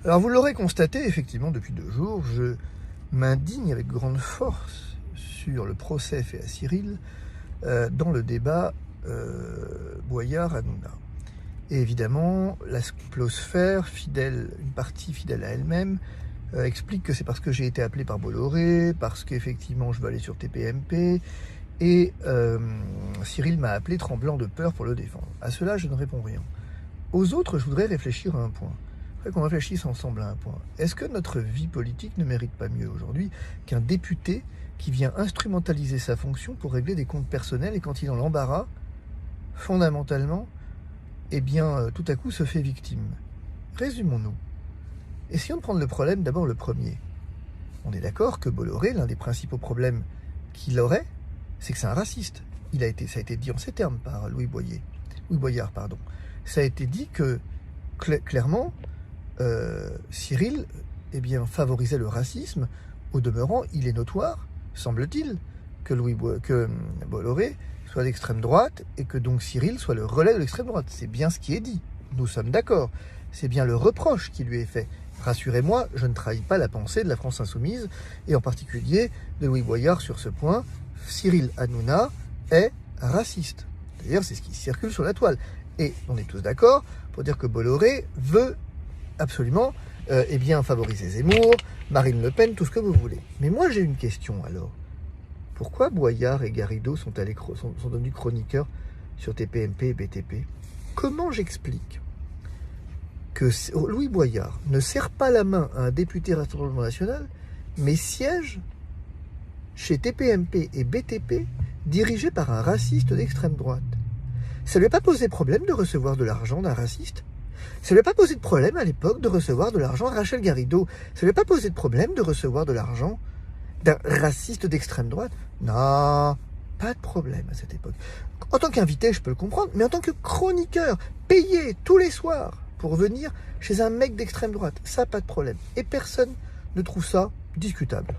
Alors vous l'aurez constaté, effectivement, depuis 2 jours, je m'indigne avec grande force sur le procès fait à Cyril dans le débat Boyard-Hanouna. Et évidemment, la splosphère, une partie fidèle à elle-même, explique que c'est parce que j'ai été appelé par Bolloré, parce qu'effectivement je veux aller sur TPMP, et Cyril m'a appelé tremblant de peur pour le défendre. À cela, je ne réponds rien. Aux autres, je voudrais réfléchir à un point. Je voudrais qu'on réfléchisse ensemble à un point. Est-ce que notre vie politique ne mérite pas mieux aujourd'hui qu'un député qui vient instrumentaliser sa fonction pour régler des comptes personnels et quand il est dans l'embarras, fondamentalement, eh bien, tout à coup se fait victime? Résumons-nous. Essayons de prendre le problème, d'abord le premier. On est d'accord que Bolloré, l'un des principaux problèmes qu'il aurait, c'est que c'est un raciste. Ça a été dit en ces termes par Louis Boyard. Ça a été dit que, clairement, Cyril favorisait le racisme. Au demeurant, il est notoire, semble-t-il, que Bolloré soit d'extrême droite et que donc Cyril soit le relais de l'extrême droite. C'est bien ce qui est dit. Nous sommes d'accord. C'est bien le reproche qui lui est fait. Rassurez-moi, je ne trahis pas la pensée de la France Insoumise et en particulier de Louis Boyard sur ce point. Cyril Hanouna est raciste. D'ailleurs, c'est ce qui circule sur la toile. Et on est tous d'accord pour dire que Bolloré veut absolument favoriser Zemmour, Marine Le Pen, tout ce que vous voulez. Mais moi, j'ai une question alors. Pourquoi Boyard et Garrido sont devenus chroniqueurs sur TPMP et BTP? Comment j'explique que Louis Boyard ne serre pas la main à un député Rassemblement National, mais siège chez TPMP et BTP dirigé par un raciste d'extrême droite? Ça ne lui a pas posé problème de recevoir de l'argent d'un raciste? Ça ne lui a pas posé de problème à l'époque de recevoir de l'argent à Rachel Garrido? Ça ne lui a pas posé de problème de recevoir de l'argent d'un raciste d'extrême droite? Non, pas de problème à cette époque. En tant qu'invité, je peux le comprendre, mais en tant que chroniqueur, payé tous les soirs pour venir chez un mec d'extrême droite, ça, pas de problème. Et personne ne trouve ça discutable.